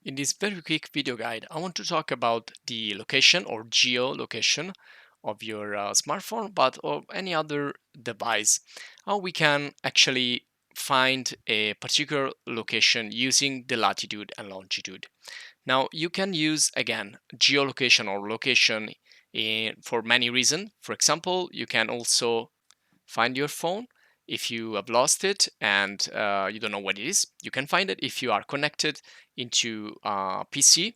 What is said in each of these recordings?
In this very quick video guide, I want to talk about the location or geolocation of your smartphone, but of any other device. How we can actually find a particular location using the latitude and longitude. Now, you can use again geolocation or location for many reasons. For example, you can also find your phone if you have lost it and you don't know what it is. You can find it if you are connected into a PC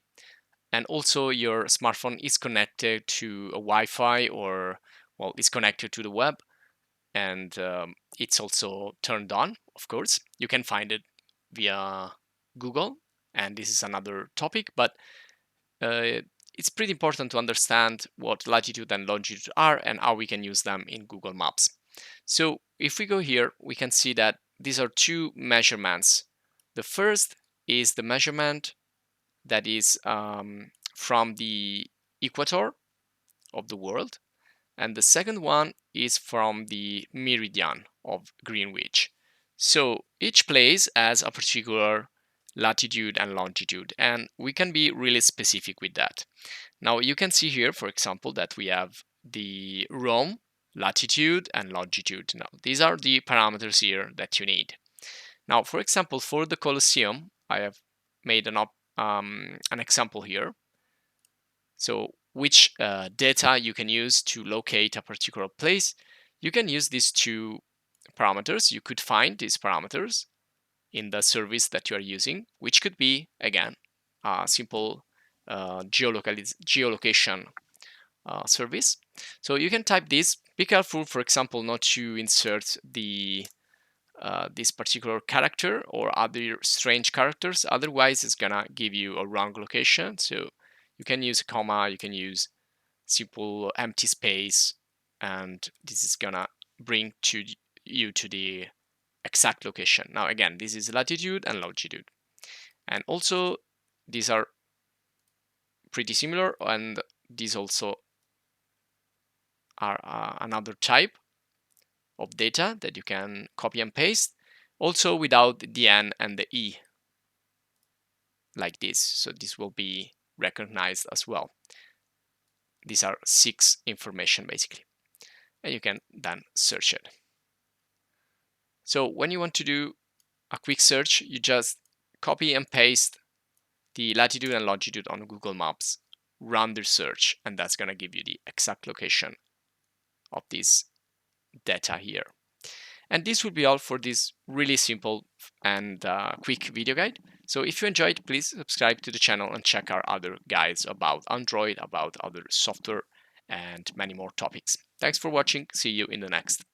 and also your smartphone is connected to a Wi-Fi or well, is connected to the web and it's also turned on. Of course, you can find it via Google, and this is another topic, but it's pretty important to understand what latitude and longitude are and how we can use them in Google Maps. So if we go here, we can see that these are two measurements. The first is the measurement that is from the equator of the world, and the second one is from the meridian of Greenwich. So each place has a particular latitude and longitude, and we can be really specific with that. Now you can see here, for example, that we have the Rome latitude and longitude. Now these are the parameters here that you need. Now, for example, for the Colosseum, I have made an example here. So which data you can use to locate a particular place. You can use these two parameters. You could find these parameters in the service that you are using, which could be, again, a simple geolocation service. So you can type this. Be careful, for example, not to insert this particular character or other strange characters. Otherwise, it's gonna give you a wrong location. So you can use a comma, you can use simple empty space, and this is gonna bring you to the exact location. Now, again, this is latitude and longitude, and also these are pretty similar, and these also are another type of data that you can copy and paste, also without the N and the E like this. So this will be recognized as well. These are 6 information basically, and you can then search it. So when you want to do a quick search, you just copy and paste the latitude and longitude on Google Maps, run the search, and that's going to give you the exact location of this data here. And this will be all for this really simple and quick video guide. So if you enjoyed, please subscribe to the channel and check our other guides about Android, about other software, and many more topics. Thanks for watching. See you in the next.